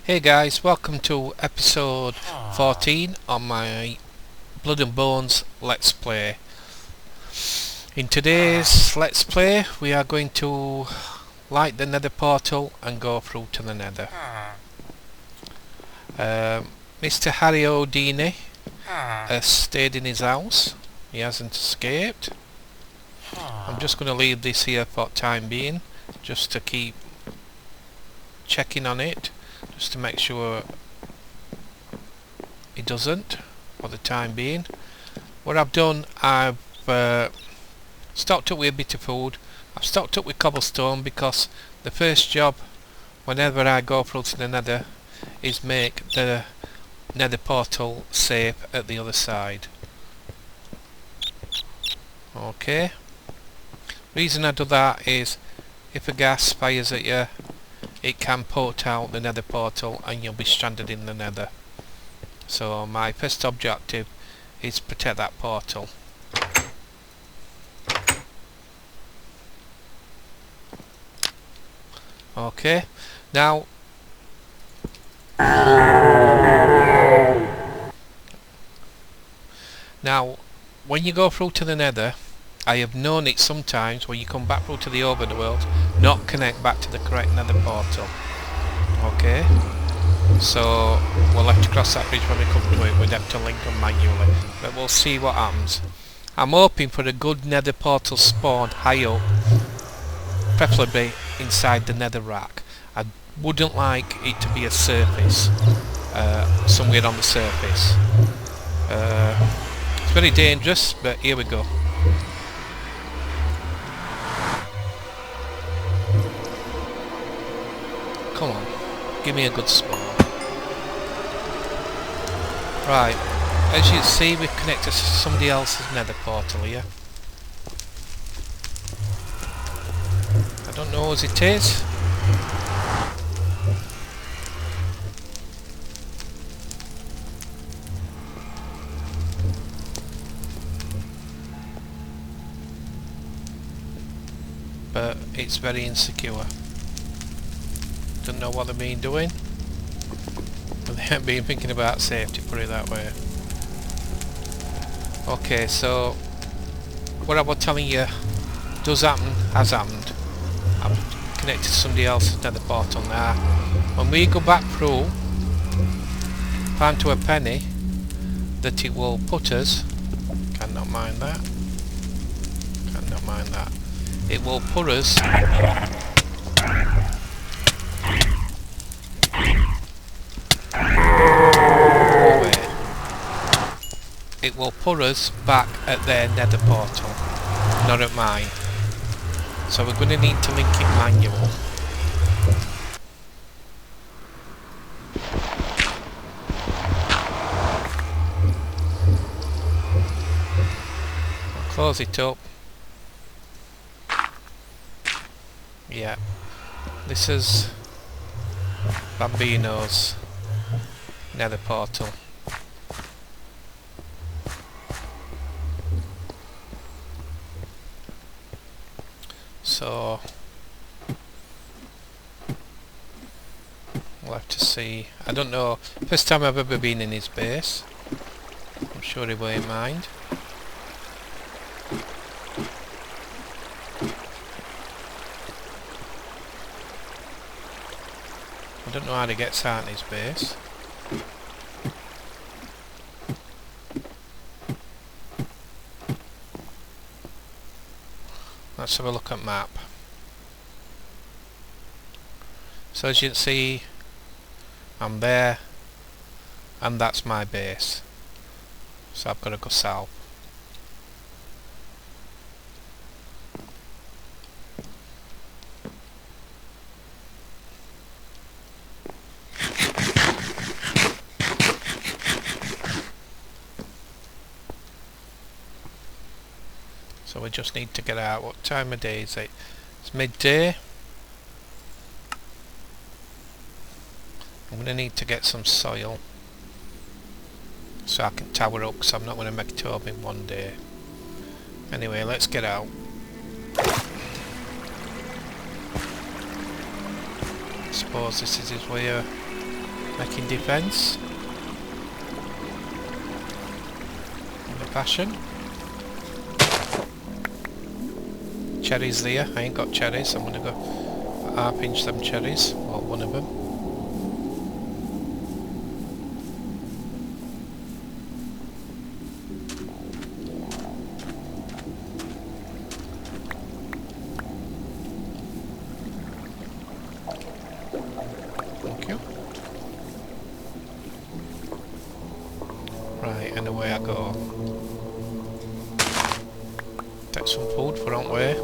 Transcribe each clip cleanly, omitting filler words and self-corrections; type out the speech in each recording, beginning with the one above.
Hey guys, welcome to episode 14 on my Blood and Bones Let's Play. In today's Let's Play we are going to light the Nether portal and go through to the Nether. Mr. Harry O'Dini has stayed in his house, he hasn't escaped. I'm just going to leave this here for the time being, just to keep checking on it, just to make sure it doesn't for the time being. What I've done, I've stocked up with a bit of food. I've stocked up with cobblestone because the first job whenever I go through to the Nether is make the Nether portal safe at the other side. Okay, reason I do that is if a gas fires at you, it can put out the Nether portal and you'll be stranded in the Nether. So my first objective is protect that portal. Okay, now when you go through to the Nether, I have known it sometimes when you come back through to the overworld not connect back to the correct Nether portal. Okay, so we'll have to cross that bridge when we come to it. We'd have to link them manually, but we'll see what happens. I'm hoping for a good Nether portal spawn high up, preferably inside the Nether rack. I wouldn't like it to be a surface, somewhere on the surface. It's very dangerous, but here we go. Come on, give me a good spawn. Right, as you can see, we've connected to somebody else's Nether portal here. I don't know whose it is. But it's very insecure. Don't know what they've been doing. But they haven't been thinking about safety, put it that way. Okay, so what I was telling you does happen, has happened. I'm connected to somebody else's Nether portal now. When we go back through, find to a penny that it will put us, cannot mind that, it will put us back at their Nether portal, not at mine. So we're going to need to link it manual. I'll close it up. Yeah, this is Bambino's Nether portal. So we'll have to see. I don't know, first time I've ever been in his base. I'm sure he won't mind. I don't know how he gets out in his base. Let's have a look at map. So as you can see, I'm there and that's my base. So I've got to go south. So we just need to get out. What time of day is it? It's midday. I'm going to need to get some soil so I can tower up, because I'm not going to make it up in one day. Anyway, let's get out. suppose this is his way of Making defence. In a fashion. Cherries there. I ain't got cherries. I'm gonna go pinch some cherries. Or one of them. Thank you. Right, and away I go. Take some food for on way.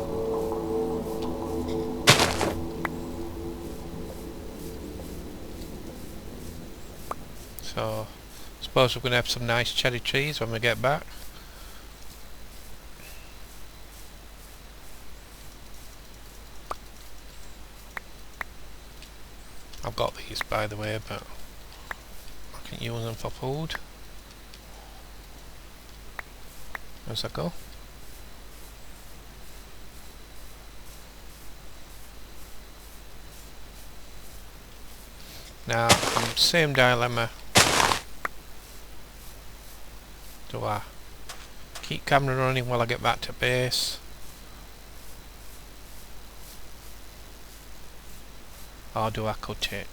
So, suppose we're going to have some nice cherry trees when we get back. I've got these by the way, but I can use them for food as I go. Now, same dilemma. Do I keep camera running while I get back to base? Or do I cut it?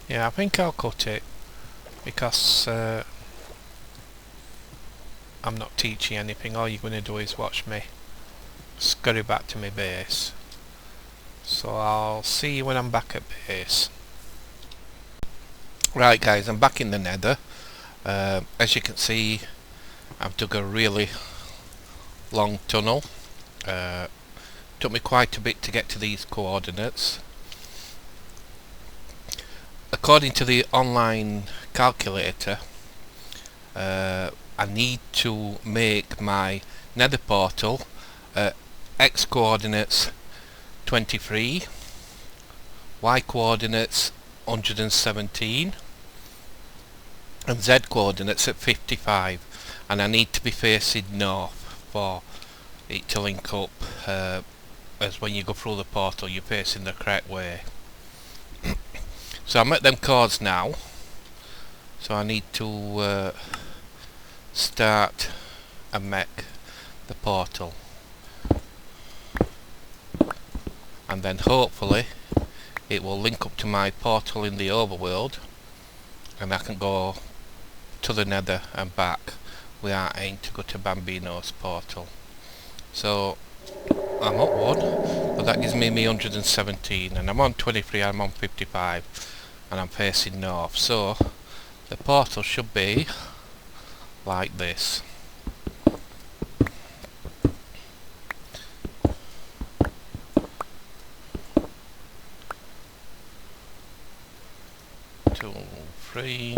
Yeah, I think I'll cut it because I'm not teaching anything. All you're going to do is watch me scurry back to my base. So I'll see you when I'm back at base. Right guys, I'm back in the Nether. As you can see, I've dug a really long tunnel. Took me quite a bit to get to these coordinates. According to the online calculator, I need to make my Nether portal X coordinates 23, Y coordinates 117, and Z coordinates at 55, and I need to be facing north for it to link up, as when you go through the portal you're facing the correct way. So I'm at them chords now, so I need to start and make the portal, and then hopefully it will link up to my portal in the overworld and I can go to the Nether and back without aiming to go to Bambino's portal. So I'm up one, but that gives me 117, and I'm on 23, I'm on 55, and I'm facing north, so the portal should be like this. Two, three,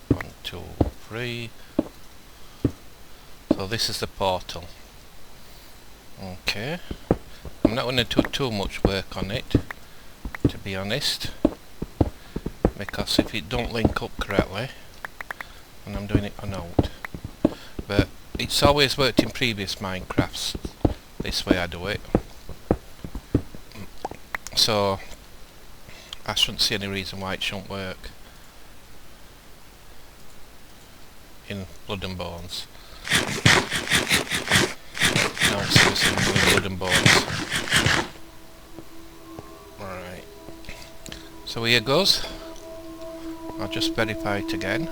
1, 2, 3. So this is the portal. Okay, I'm not going to do too much work on it, to be honest, because if it don't link up correctly, and I'm doing it on out, but it's always worked in previous Minecrafts this way I do it, so I shouldn't see any reason why it shouldn't work in Blood and Bones. No, seriously, I'm doing Blood and Bones. Alright, so here goes. I'll just verify it again.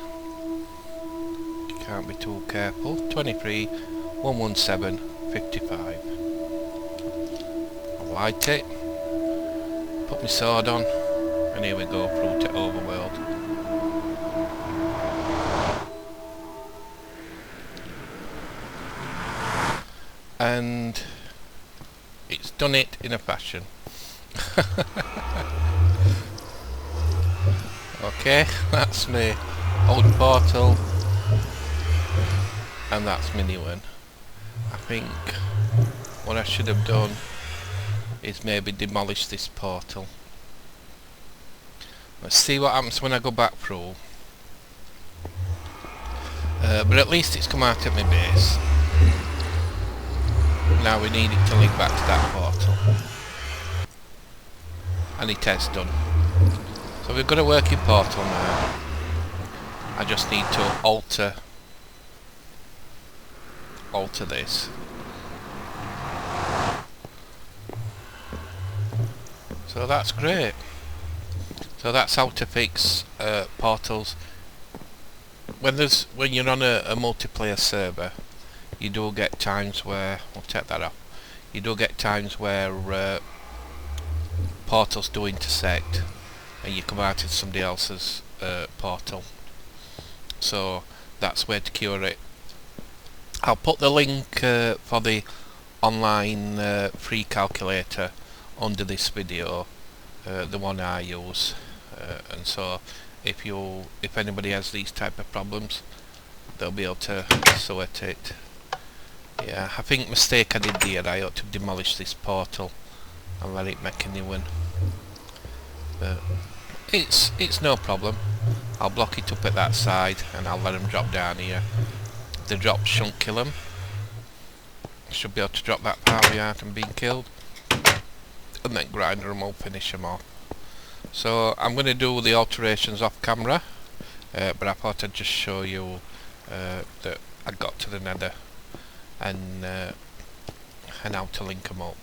Can't be too careful. 23, 117, 55. I'll light it, put my sword on, and here we go through to Overworld. And it's done it in a fashion. Okay, that's my old portal, and that's my new one. I think what I should have done is maybe demolish this portal. Let's see what happens when I go back through. But at least it's come out at my base. Now we need it to link back to that portal. And it has done. So we've got a working portal now. I just need to alter this. So that's great. So that's how to fix portals. When you're on a multiplayer server, you do get times where we'll take that off. You do get times where portals do intersect, and you come out in somebody else's portal. So that's where to cure it. I'll put the link for the online free calculator under this video, the one I use, and so if anybody has these type of problems, they'll be able to sort it. Yeah, I think mistake I did here, I ought to demolish this portal and let it make a new one. But it's no problem. I'll block it up at that side and I'll let them drop down here. The drop shouldn't kill them. Should be able to drop that part without them being killed. And then grinder them up, finish them off. So I'm going to do the alterations off camera, but I thought I'd just show you that I got to the Nether and how to link them up.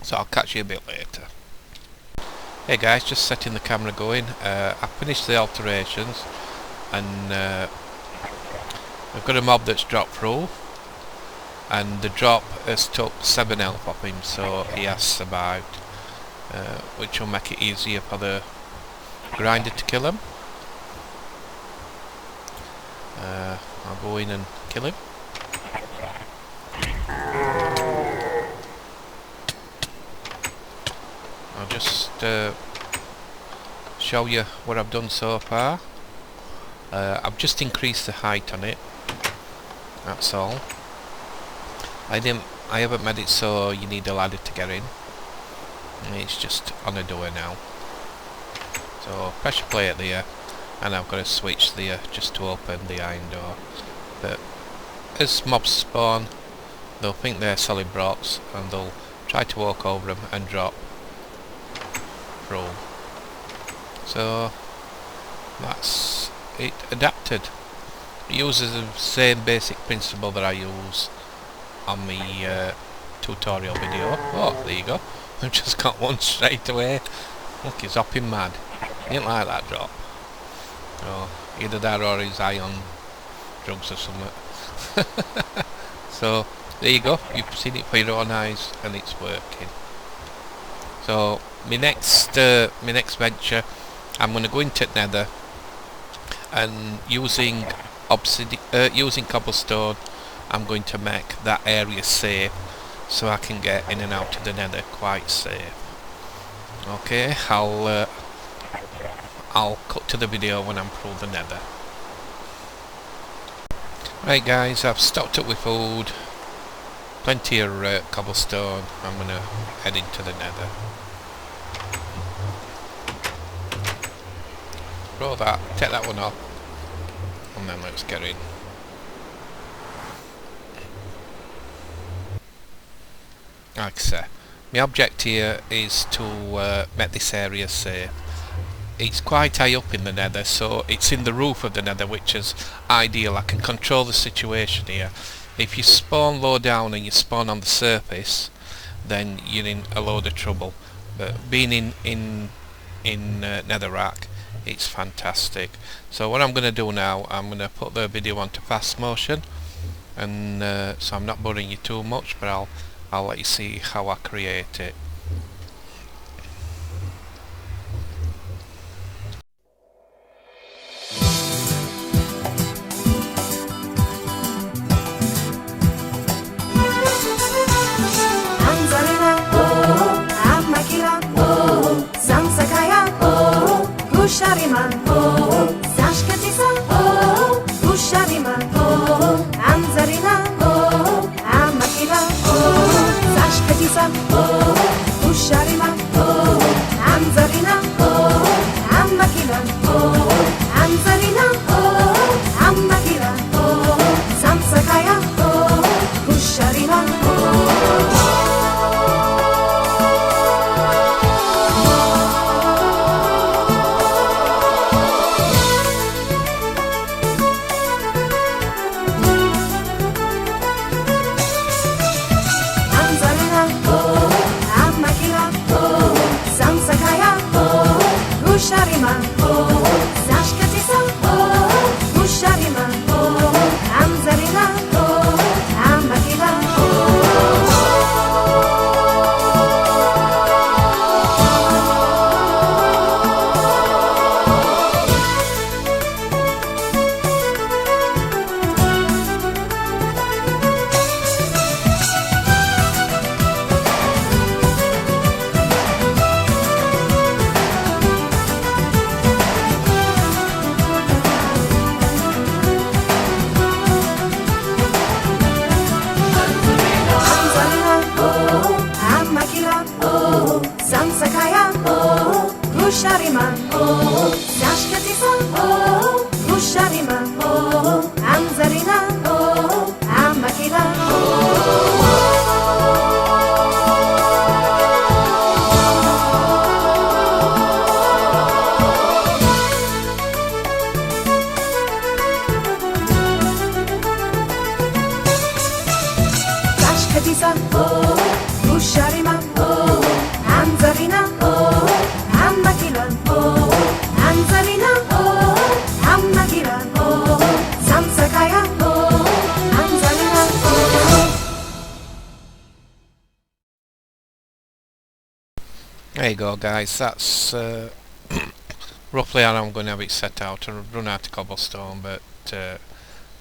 So I'll catch you a bit later. Hey guys, just setting the camera going. I finished the alterations and I've got a mob that's dropped through, and the drop has took 7 health off him, so he has survived, which will make it easier for the grinder to kill him. I'll go in and kill him. I'll just show you what I've done so far. I've just increased the height on it, that's all. I haven't made it so you need a ladder to get in. It's just on a door now. So pressure plate there, and I've got a switch there just to open the iron door. But as mobs spawn, they'll think they're solid blocks and they'll try to walk over them and drop through. So that's it adapted. It uses the same basic principle that I use on my tutorial video. Oh, there you go. I've just got one straight away. Look, he's hopping mad. He didn't like that drop. Oh, either that or he's high on drugs or something. So there you go. You've seen it for your own eyes, and it's working. So my next venture, I'm going to go into Nether and using cobblestone, I'm going to make that area safe so I can get in and out of the Nether quite safe. Okay, I'll cut to the video when I'm through the Nether. Right guys, I've stocked up with food, plenty of cobblestone. I'm going to head into the Nether. Throw that, take that one off, and then let's get in. Like I say, my object here is to make this area safe. It's quite high up in the Nether, so it's in the roof of the Nether, which is ideal. I can control the situation here. If you spawn low down and you spawn on the surface, then you're in a load of trouble. But being in Netherrack, it's fantastic. So what I'm going to do now, I'm going to put the video onto fast motion, and so I'm not boring you too much, but I'll let you see how I create it. Shariman, Zashkatisa, Ushariman, Anzarina, Amakila, Zashkatisa, There you go, guys. That's roughly how I'm going to have it set out. I run out of cobblestone, but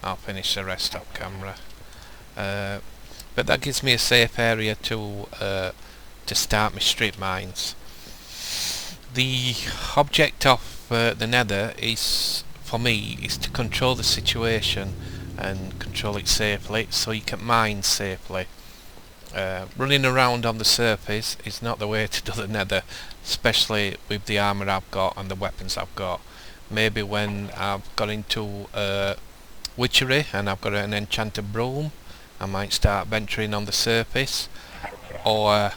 I'll finish the rest off camera. But that gives me a safe area to start my strip mines. The object of the Nether is, for me, is to control the situation and control it safely, so you can mine safely. Running around on the surface is not the way to do the Nether, especially with the armour I've got and the weapons I've got. Maybe when I've got into witchery and I've got an enchanted broom, I might start venturing on the surface. Or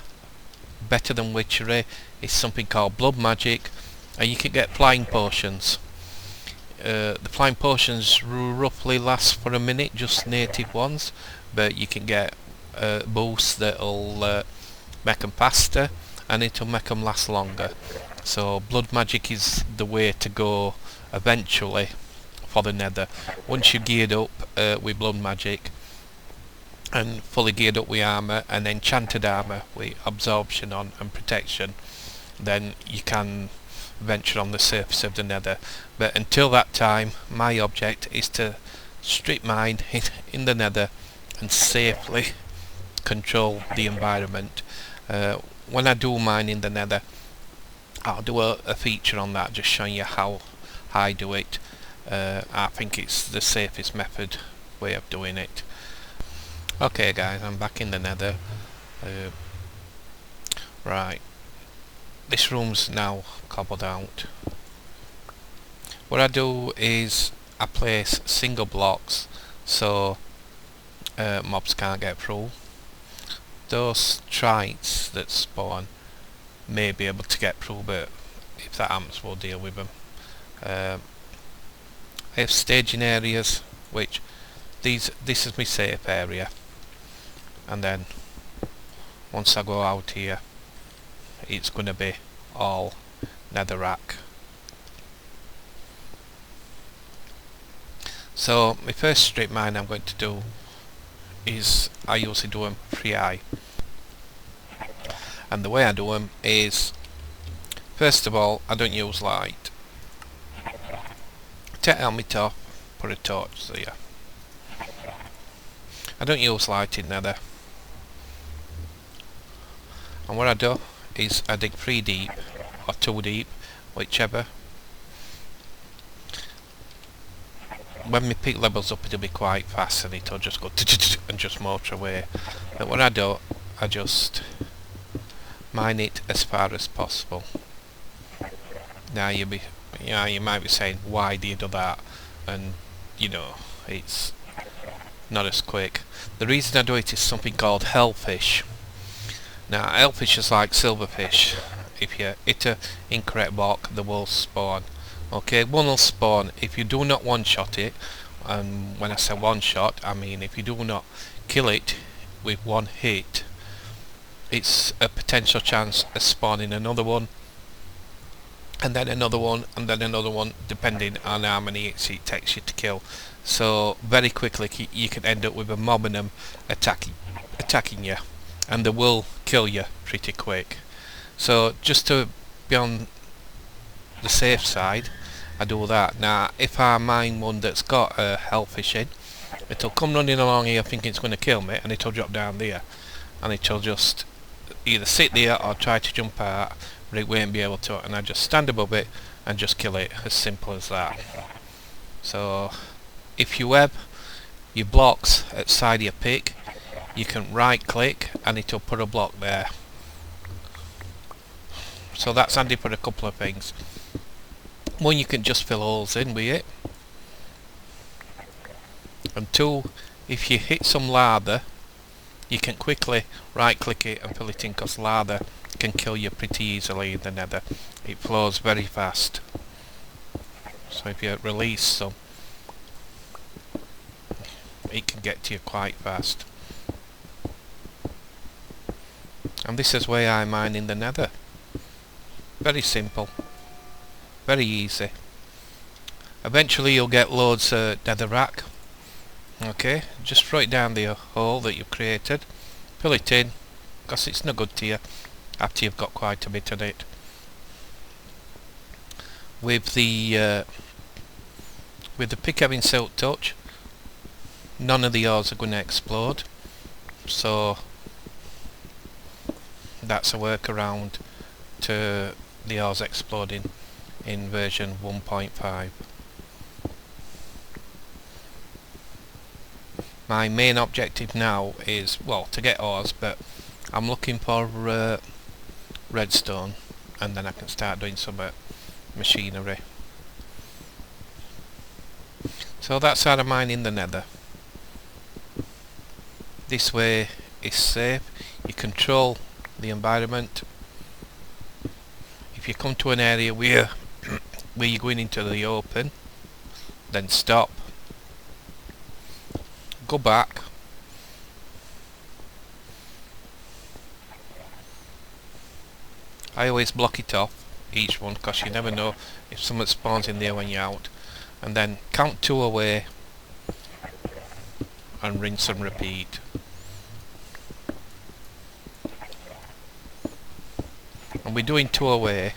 better than witchery is something called blood magic, and you can get flying potions. The flying potions roughly last for a minute, just native ones, but you can get boosts that'll make them faster, and it'll make them last longer. So blood magic is the way to go eventually for the Nether. Once you're geared up with blood magic and fully geared up with armour and enchanted armour with absorption on and protection, then you can venture on the surface of the Nether. But until that time, my object is to strip mine in the Nether and safely control the environment. When I do mine in the Nether, I'll do a feature on that, just showing you how I do it. I think it's the safest method way of doing it. Okay guys, I'm back in the Nether. Right, this room's now cobbled out. What I do is I place single blocks so mobs can't get through. Those trites that spawn may be able to get through, but if that happens we'll deal with them. I have staging areas, which this is my safe area, and then once I go out here it's going to be all netherrack. So my first strip mine I'm going to do is I usually do them 3i, and the way I do them is, first of all, I don't use light. Take helmet off, put a torch there. I don't use light in Nether, and what I do is I dig 3 deep or 2 deep, whichever. When my peak levels up it'll be quite fast and it'll just go and just motor away. But what I do, I just mine it as far as possible. Now you might be saying, why do you do that? And you know, it's not as quick. The reason I do it is something called hellfish. Now hellfish is like silverfish. If you hit a incorrect block, they will spawn. Okay, one will spawn if you do not one-shot it, and when I say one-shot, I mean if you do not kill it with one hit, it's a potential chance of spawning another one, and then another one, and then another one, depending on how many hits it takes you to kill. So very quickly you can end up with a mob of them attacking you, and they will kill you pretty quick. So just to be on the safe side, I do that. Now if I mine one that's got a hellfish in, it'll come running along here thinking it's going to kill me, and it'll drop down there, and it'll just either sit there or try to jump out, but it won't be able to, and I just stand above it and just kill it, as simple as that. So if you have your blocks at side of your pick, you can right click and it'll put a block there. So that's handy for a couple of things. One, you can just fill holes in with it, and two, if you hit some lather you can quickly right click it and fill it in, because lather can kill you pretty easily in the Nether. It flows very fast, so if you release some it can get to you quite fast. And this is why I mine in the Nether. Very simple, very easy. Eventually you'll get loads of netherrack. Okay, just throw it down the hole that you've created, fill it in, because it's no good to you. after you've got quite a bit of it. With the pick having silk touch, none of the ores are going to explode, so that's a workaround to the ores exploding in version 1.5. My main objective now is, well, to get ores, but I'm looking for redstone, and then I can start doing some machinery. So that's how I mine in the Nether. This way is safe. You control the environment. If you come to an area where you're going into the open, then stop, go back, I always block it off, each one, because you never know if someone spawns in there when you're out, and then count 2 away and rinse and repeat. And we're doing 2 away.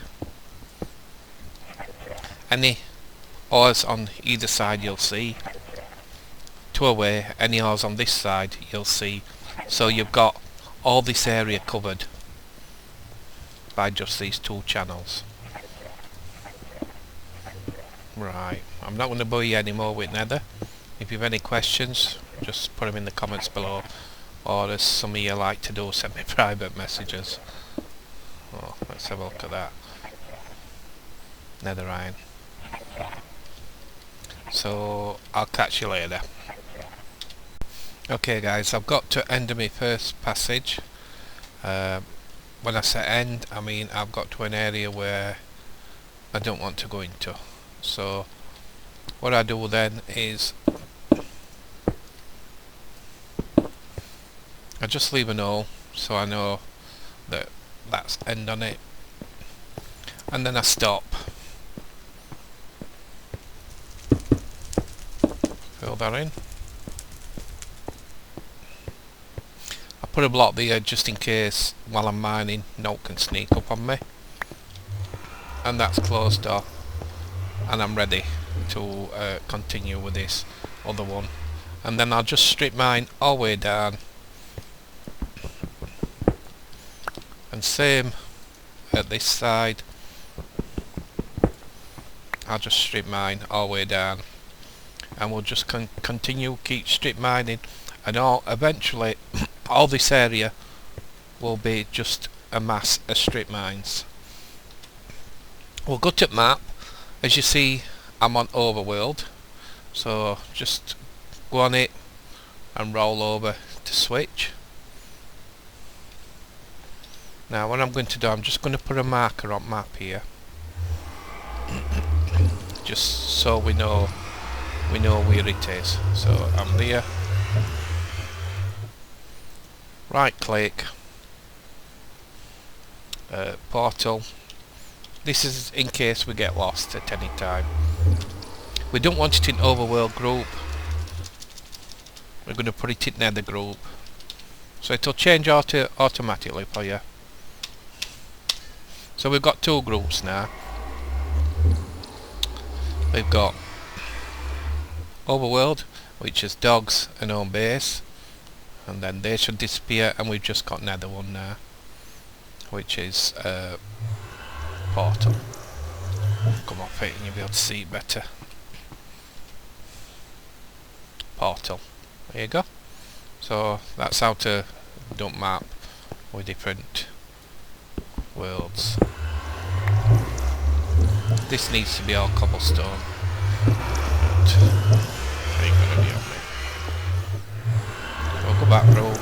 Any ores on either side you'll see. 2 away, any ores on this side you'll see. So you've got all this area covered by just these 2 channels. Right, I'm not going to bore you anymore with Nether. If you have any questions, just put them in the comments below, or as some of you like to do, send me private messages. Oh, let's have a look at that. Nether iron. So I'll catch you later. Okay guys, I've got to end of my first passage. When I say end, I mean I've got to an area where I don't want to go into. So what I do then is I just leave a hole so I know that that's end on it, and then I stop, fill that in. I put a block there just in case while I'm mining no one can sneak up on me, and that's closed off, and I'm ready to continue with this other one. And then I'll just strip mine all the way down, and same at this side, I'll just strip mine all the way down, and we'll just continue, keep strip mining, and eventually all this area will be just a mass of strip mines. We'll go to map. As you see, I'm on overworld, so just go on it and roll over to switch. Now what I'm going to do, I'm just going to put a marker on map here, just so we know where it is. So I'm there, right click, portal. This is in case we get lost at any time. We don't want it in overworld group, we're going to put it in Nether group, so it'll change automatically for you. So we've got 2 groups now. We've got overworld, which is dogs and home base, and then they should disappear, and we've just got Nether one now, which is portal. Come off it and you'll be able to see it better. Portal. There you go. So that's how to dump map with different worlds. This needs to be all cobblestone. Ain't gonna be on me. I'll go back through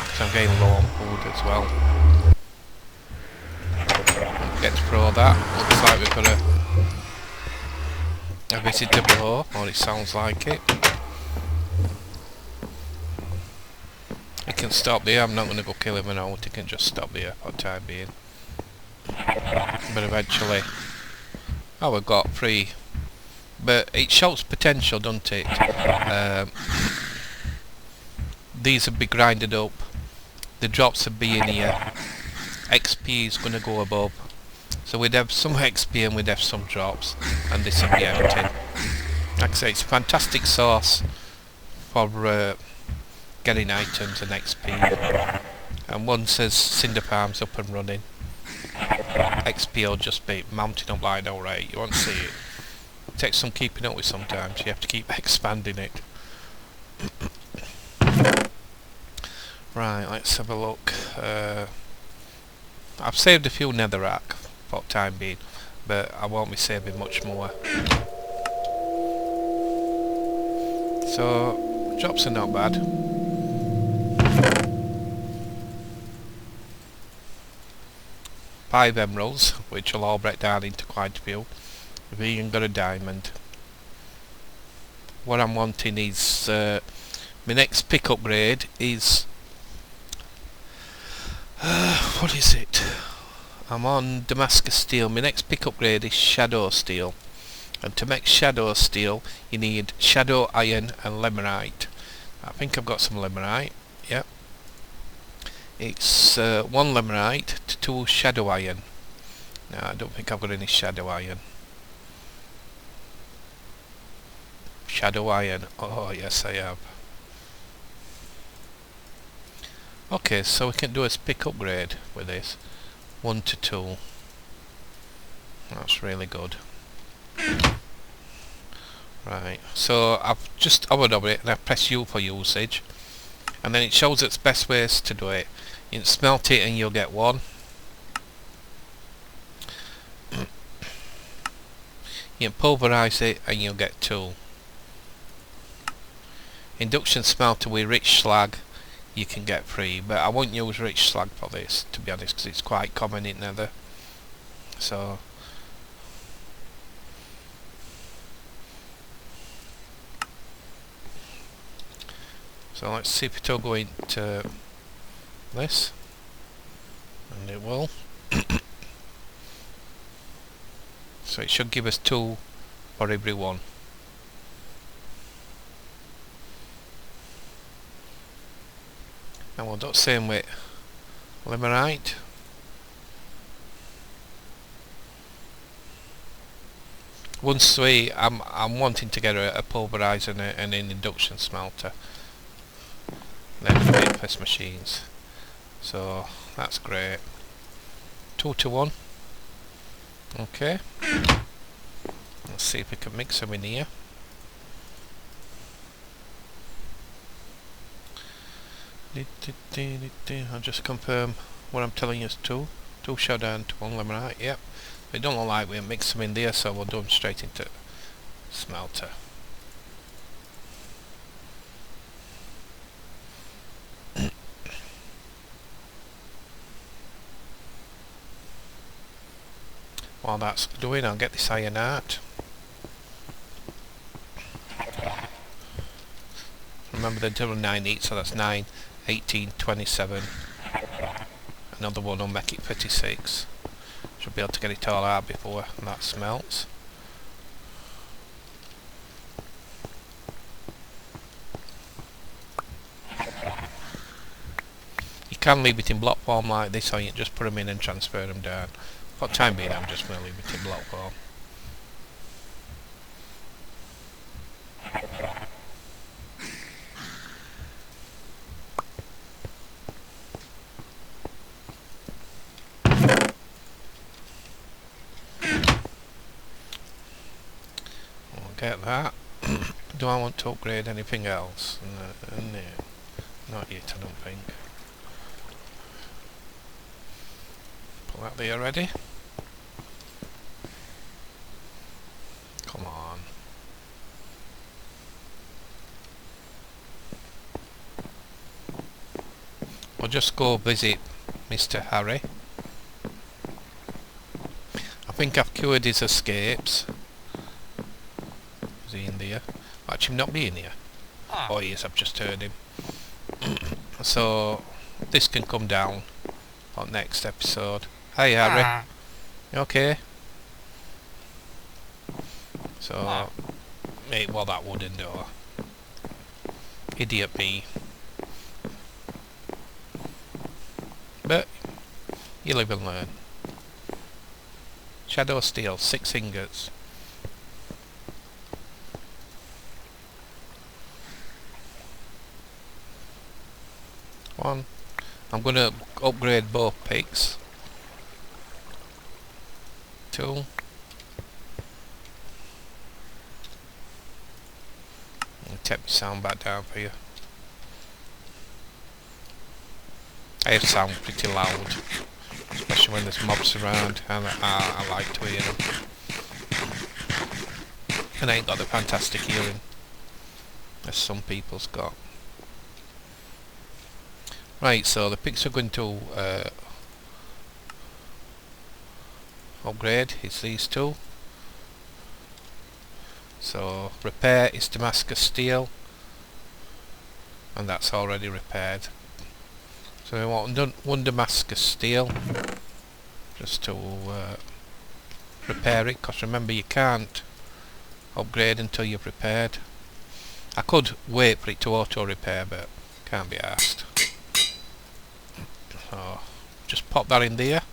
because I'm getting low on food as well. Get to pro that. Looks like we've got a visitor below, or it sounds like it. He can stop there. I'm not going to go kill him now. He can just stop there for the time being. But eventually, oh, we've got 3. But it shows potential, doesn't it? These would be grinded up. The drops would be in here. XP is going to go above. So we'd have some XP and we'd have some drops, and this would be empty. Like I say, it's a fantastic source for getting items and XP. And once as Cinder Farm's up and running, XP will just be mounting up like no rate. You won't see it. It takes some keeping up with sometimes. You have to keep expanding it. Right, let's have a look. I've saved a few netherrack for the time being, but I won't be saving much more. So drops are not bad. Five emeralds, which will all break down into quite a few. We've even got a diamond. What I'm wanting is my next pick upgrade is what is it? I'm on Damascus steel. My next pick upgrade is shadow steel, and to make shadow steel you need shadow iron and lemonite. I think I've got some lemonite. Yep. It's 1 lemonite to 2 shadow iron. No, I don't think I've got any shadow iron. Shadow iron. Oh yes, I have. Okay, so we can do a pick upgrade with this. 1 to 2. That's really good. Right, so I've just hovered over it and I press U for usage, and then it shows its best ways to do it. You can smelt it and you'll get 1. You can pulverise it and you'll get 2. Induction smelter with rich slag you can get 3, but I won't use rich slag for this, to be honest, because it's quite common in Nether. So let's see if it'll go into this, and it will. So it should give us 2 for every 1. And we'll do the same with limonite. Once I'm wanting to get a pulverizer and an induction smelter. Then we wait for machines. So that's great. 2 to 1. Okay. Let's see if we can mix them in here. I'll just confirm what I'm telling you is 2 shadow and 1 lemonite. Yep. They don't look like we'll mix them in there, so we'll do them straight into smelter. While that's doing, I'll get this iron out. Remember they're doing 9 each, so that's 9, 18, 27. Another one will make it 36. Should be able to get it all out before that smelts. You can leave it in block form like this, or you can just put them in and transfer them down. For the time being, I'm just going to leave it in block form. Get that. Do I want to upgrade anything else? No, not yet, I don't think. Put that there ready. Come on. We'll just go visit Mr. Harry. I think I've cured his escapes. Is he in there? Watch him not be in here. Oh yes, I've just heard him. So this can come down on next episode. Hi Harry. You okay? So well, that wooden door. Idiot me. But You live and learn. Shadow steel, 6 ingots. One. I'm going to upgrade both picks. 2. I'll take my sound back down for you. I have sound pretty loud, especially when there's mobs around, and I like to hear them. And I ain't got the fantastic hearing as some people's got. Right, so the picks are going to upgrade. It's these two. So repair is Damascus steel, and that's already repaired. So we want one Damascus steel just to repair it, because remember you can't upgrade until you've repaired. I could wait for it to auto repair, but can't be asked. So just pop that in there.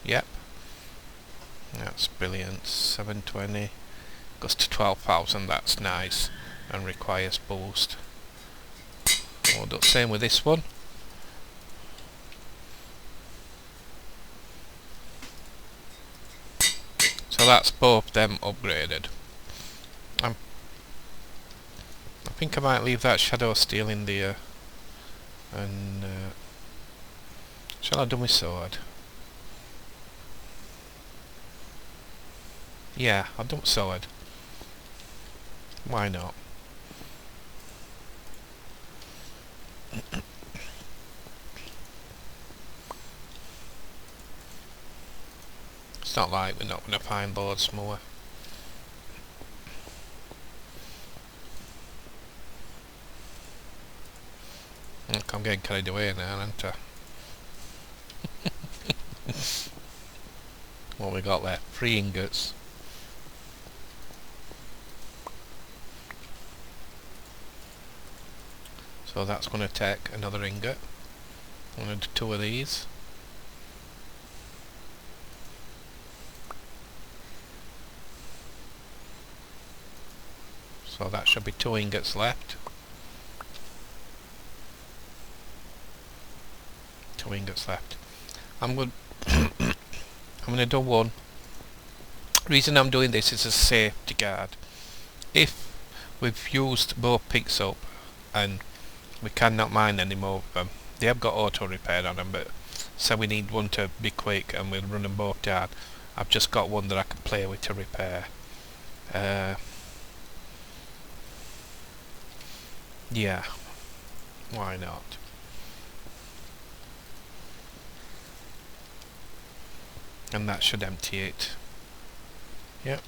Yep, that's brilliant. 720 goes to 12,000. That's nice and requires boost. We'll do the same with this one. So that's both them upgraded. I think I might leave that shadow steel in there. And shall I do my sword? Yeah, I'll do my sword. Why not? It's not like we're not going to find loads more. Look, I'm getting carried away now, aren't I? What we got there? 3 ingots. So that's going to take another ingot. I'm going to do 2 of these. So that should be 2 ingots left. 2 ingots left. I'm going to do one. Reason I'm doing this is a safety guard. If we've used both picks up and we cannot mine any more of them, they have got auto repair on them, but so we need one to be quick and we'll run them both down. I've just got one that I can play with to repair. Yeah, why not? And that should empty it. Yep.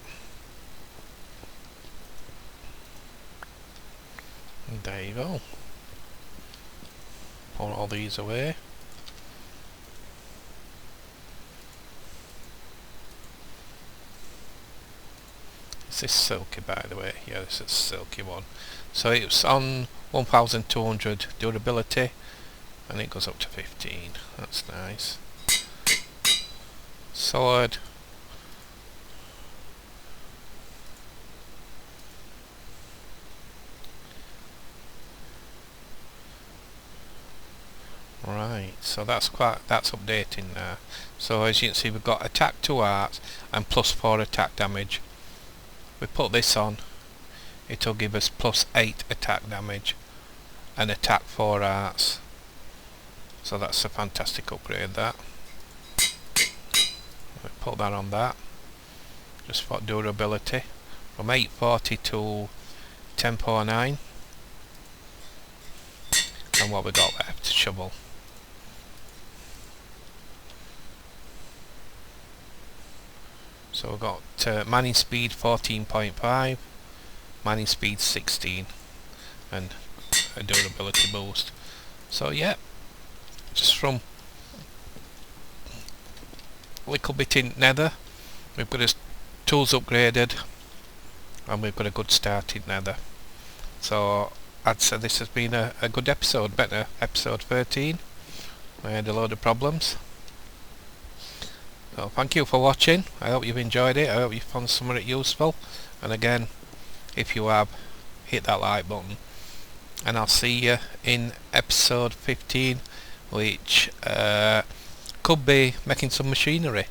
And there you go. Pull all these away. Is this silky, by the way? Yeah, this is a silky one. So it's on 1200 durability and it goes up to 15. That's nice. Sword. Right, so that's updating now. So as you can see, we've got attack 2 arts and +4 attack damage. We put this on, it'll give us +8 attack damage and attack 4 arts. So that's a fantastic upgrade, that. We put that on that, just for durability, from 840 to 1049. And what we got left, shovel. So we've got mining speed 14.5, mining speed 16, and a durability boost. So yeah, just from a little bit in Nether, we've got his tools upgraded, and we've got a good start in Nether. So I'd say this has been a good episode, better episode 13. I had a load of problems. So thank you for watching. I hope you've enjoyed it. I hope you found some of it useful. And again, if you have, hit that like button. And I'll see you in episode 15, which could be making some machinery,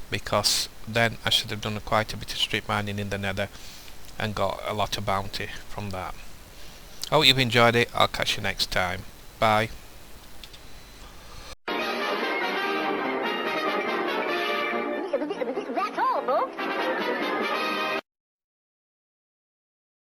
because then I should have done quite a bit of strip mining in the Nether and got a lot of bounty from that. Hope you've enjoyed it. I'll catch you next time. Bye.